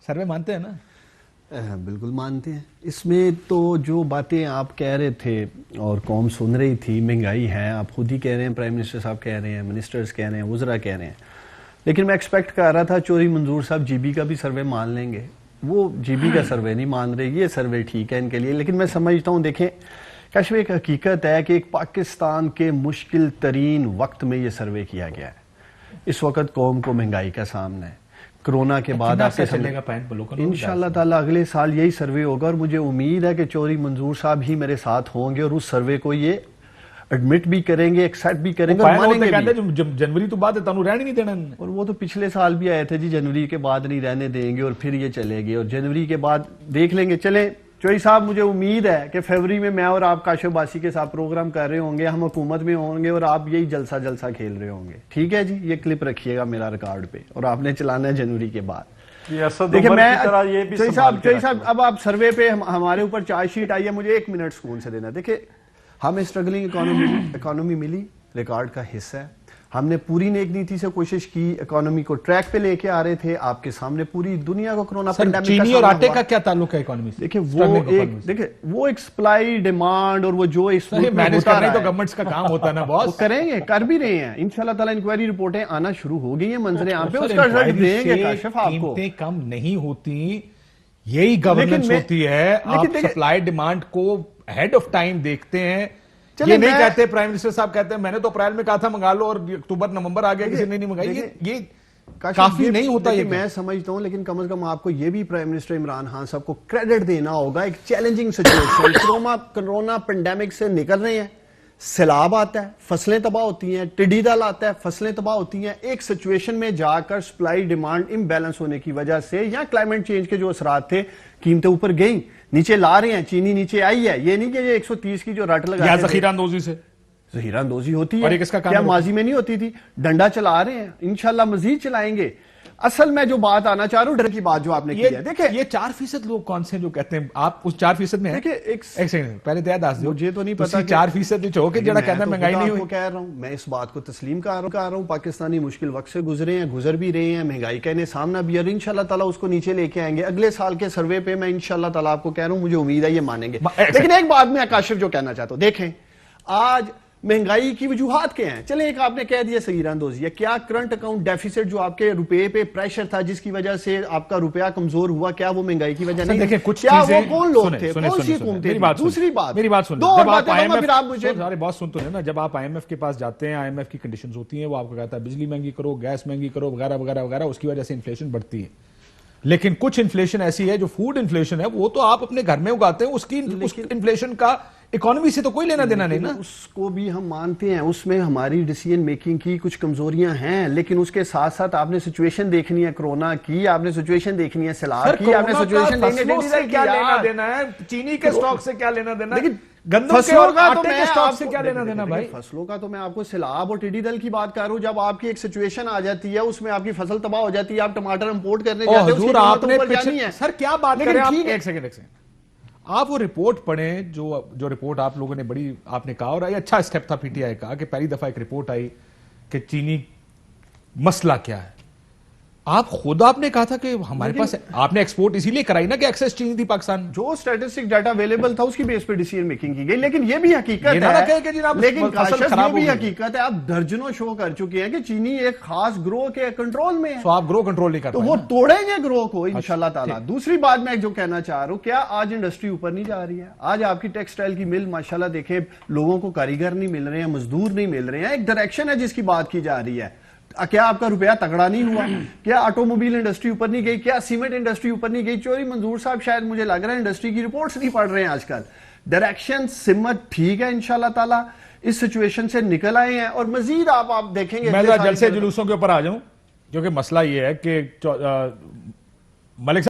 Survey مانتے ہیں نا؟ بالکل مانتے ہیں. اس میں تو جو باتیں آپ کہہ رہے تھے اور قوم سن رہی تھی، مہنگائی ہے، آپ خود ہی کہہ رہے ہیں، پرائم منسٹر صاحب کہہ رہے ہیں، منسٹرز کہہ رہے ہیں، وزراء کہہ رہے ہیں. لیکن میں ایکسپیکٹ کر رہا تھا چوہدری منظور صاحب جی بی کا بھی سروے مان لیں گے. وہ جی بی کا سروے نہیں مان رہے، یہ سروے ٹھیک ہے ان کے لیے. لیکن میں سمجھتا ہوں، دیکھیں کشف ایک حقیقت ہے کہ ایک پاکستان کے مشکل ترین وقت میں یہ سروے کیا گیا ہے. اس وقت قوم کو مہنگائی کا سامنا ہے. کرونا کے بعد آپ کے سامنے انشاءاللہ تعالیٰ اگلے سال یہی سروے ہوگا، اور مجھے امید ہے کہ چوہدری منظور صاحب ہی میرے ساتھ ہوں گے اور اس سروے کو یہ ایڈمٹ بھی کریں گے، ایکسیپٹ بھی کریں گے اور مانیں گے بھی. جنوری تو بعد ہے، تانوں رہنے نہیں دینا. اور وہ تو پچھلے سال بھی آئے تھے جی، جنوری کے بعد نہیں رہنے دیں گے اور پھر یہ چلے گے، اور جنوری کے بعد دیکھ لیں گے. چلیں چوہدری صاحب، مجھے امید ہے کہ فروری میں اور آپ کاشف باسی کے ساتھ پروگرام کر رہے ہوں گے، ہم حکومت میں ہوں گے اور آپ یہی جلسہ کھیل رہے ہوں گے. ٹھیک ہے جی، یہ کلپ رکھیے گا میرا ریکارڈ پہ، اور آپ نے چلانا ہے جنوری کے بعد. دیکھیں میں چوہدری صاحب اب آپ سروے پہ ہمارے اوپر چارج شیٹ آئی ہے، مجھے 1 منٹ سکون سے دینا. دیکھیں ہمیں اسٹرگلنگ اکانومی ملی، ریکارڈ کا حصہ ہے. ہم نے پوری نیک نیتی سے کوشش کی، اکانومی کو ٹریک پہ لے کے آ رہے تھے. آپ کے سامنے پوری دنیا کو کرونا پینڈیمک چینی اور آٹے کا کیا تعلق ہے اکانومی سے؟ دیکھیں وہ ایک سپلائی ڈیمانڈ اور وہ جو اس مینیج کرنا تو گورنمنٹس کا کام ہوتا ہے نا باس. وہ کریں گے، کر بھی رہے ہیں انشاءاللہ تعالیٰ. انکوائری رپورٹیں آنا شروع ہو گئی ہیں منظر عام پہ، اس کا رزلٹ دیں گے کاشف آپ کو. قیمتیں کم نہیں ہوتی، یہی گورننس ہوتی ہے. آپ سپلائی ڈیمانڈ کو ہیڈ آف ٹائم دیکھتے ہیں. یہ نہیں کہتے پرائم منسٹر صاحب کہتے ہیں میں نے تو اپریل میں کہا تھا منگا لو اور اکتوبر نومبر آ گیا کسی نے نہیں منگائی. یہ کافی نہیں ہوتا. یہ میں سمجھتا ہوں، لیکن کم از کم آپ کو یہ بھی پرائم منسٹر عمران خان صاحب کو کریڈٹ دینا ہوگا. ایک چیلنجنگ سچویشن، کرونا پینڈیمک سے نکل رہے ہیں، سیلاب آتا ہے، فصلیں تباہ ہوتی ہیں، ٹڈی دل آتا ہے، فصلیں تباہ ہوتی ہیں. ایک سچویشن میں جا کر سپلائی ڈیمانڈ امبیلنس ہونے کی وجہ سے یا کلائمیٹ چینج کے جو اثرات تھے، قیمتیں اوپر گئیں، نیچے لا رہے ہیں. چینی نیچے آئی ہے، یہ نہیں کہ یہ 130 کی جو رٹ لگا، یا ذخیرہ اندوزی سے ذخیرہ اندوزی ہوتی ہے، کیا ماضی میں نہیں ہوتی تھی؟ ڈنڈا چلا رہے ہیں، انشاءاللہ مزید چلائیں گے. اصل میں جو بات آنا چاہ رہا ہوں، ڈر کی بات جو آپ نے کی ہے، دیکھیں یہ 4% لوگ کون سے جو کہتے ہیں آپ اس 4% میں ہیں؟ دیکھیں ایک سیکنڈ پہلے دیا داس دیو، مجھے تو نہیں پتا 4% جو کہ جڑا کہتا ہے مہنگائی نہیں ہوئی. کہہ رہا ہوں میں اس بات کو تسلیم کر رہا ہوں. پاکستانی مشکل وقت سے گزرے ہیں، گزر بھی رہے ہیں، مہنگائی کا انہیں سامنا بھی، اور انشاءاللہ تعالیٰ اس کو نیچے لے کے آئیں گے. اگلے سال کے سروے پہ میں انشاءاللہ تعالیٰ آپ کو کہہ رہا ہوں، مجھے امید ہے یہ مانیں گے. لیکن ایک بات میں کاشف جو کہنا چاہتا ہوں، دیکھیں آج مہنگائی کی وجوہات کیا ہیں. چلیں ایک آپ نے کہہ دیا ذخیرہ اندوزی ہے. کیا کرنٹ اکاؤنٹ ڈیفیسٹ جو آپ کے روپے پہ پریشر تھا جس کی وجہ سے آپ کا روپیہ کمزور ہوا، کیا وہ مہنگائی کی وجہ نہیں؟ دیکھیں کچھ کیا چیزیں وہ کون لوگ تھے، کون سی حکومتیں؟ دوسری بات میری بات سن دو اور باتیں پھر آپ مجھے سارے بات سنتے ہیں نا. جب آپ آئی ایم ایف کے پاس جاتے ہیں، آئی ایم ایف کی کنڈیشنز ہوتی ہیں، وہ آپ کو کہتا ہے بجلی مہنگی کرو، گیس مہنگی کرو، وغیرہ وغیرہ وغیرہ، اس کی وجہ سے انفلیشن بڑھتی ہے. لیکن کچھ انفلیشن ایسی ہے جو فوڈ انفلیشن ہے، وہ تو آپ اپنے گھر میں اگاتے ہیں، اس کی انفلیشن کا اکانومی سے تو کوئی لینا دینا نہیں نا. اس کو بھی ہم مانتے ہیں، اس میں ہماری ڈیسیژن میکنگ کی کچھ کمزوریاں ہیں، لیکن اس کے ساتھ ساتھ آپ نے سچویشن دیکھنی ہے کرونا کی، آپ نے سچویشن دیکھنی ہے سیلاب کی، آپ نے سچویشن فصلوں سے کیا لینا دینا ہے، چینی کے سٹاک سے کیا لینا دینا ہے، گندم کے فصلوں اور کا تو آٹے کے سٹاک سے کیا لینا دینا بھائی. فصلوں کا تو میں آپ کو سیلاب اور ٹڈی دل کی بات کر رہا ہوں. جب آپ کی ایک سچویشن آ جاتی ہے، اس میں آپ کی فصل تباہ ہو جاتی ہے، آپ ٹماٹر امپورٹ کرنے جاتے ہیں، اس کی قیمت اوپر جانی ہے. سر کیا بات کریں آپ، ایک سیکنڈ آپ وہ رپورٹ پڑھیں جو رپورٹ آپ لوگوں نے بڑی آپ نے کہا، اور یہ اچھا اسٹیپ تھا پی ٹی آئی کا کہ پہلی دفعہ ایک رپورٹ آئی کہ چینی مسئلہ کیا ہے. آپ نے کہا تھا کہ ہمارے پاس آپ نے ایکسپورٹ اسی لیے کرائی نا کہ ایکسس چینی تھی پاکستان. جو اسٹیٹسٹک ڈیٹا اویلیبل تھا اس کی بیس پہ ڈیسیژن میکنگ کی گئی. لیکن یہ بھی حقیقت ہے، لیکن کاشف یہ بھی حقیقت ہے، آپ درجنوں شو کر چکے ہیں کہ چینی ایک خاص گروہ کے کنٹرول میں ہے. تو آپ گروہ کنٹرول نہیں کرتے، تو وہ توڑیں گے گروہ کو انشاءاللہ تعالیٰ. دوسری بات میں جو کہنا چاہ رہا ہوں، کیا آج انڈسٹری اوپر نہیں جا رہی ہے؟ آج آپ کی ٹیکسٹائل کی مل ماشاءاللہ دیکھیں، لوگوں کو کاریگر نہیں مل رہے ہیں، مزدور نہیں مل رہے ہیں. ایک ڈائریکشن ہے جس کی بات کی جا رہی ہے. کیا آپ کا روپیہ تگڑا نہیں ہوا؟ کیا آٹو موبائل انڈسٹری اوپر نہیں گئی؟ کیا سیمنٹ انڈسٹری اوپر نہیں گئی؟ چوہدری منظور صاحب شاید مجھے لگ رہا ہے انڈسٹری کی رپورٹس نہیں پڑھ رہے ہیں آج کل. ڈائریکشن سمت ٹھیک ہے، انشاءاللہ تعالیٰ اس سچویشن سے نکل آئے ہیں، اور مزید آپ دیکھیں گے. میں جلسے جلوسوں کے اوپر آ جاؤں، کیونکہ مسئلہ یہ ہے کہ ملک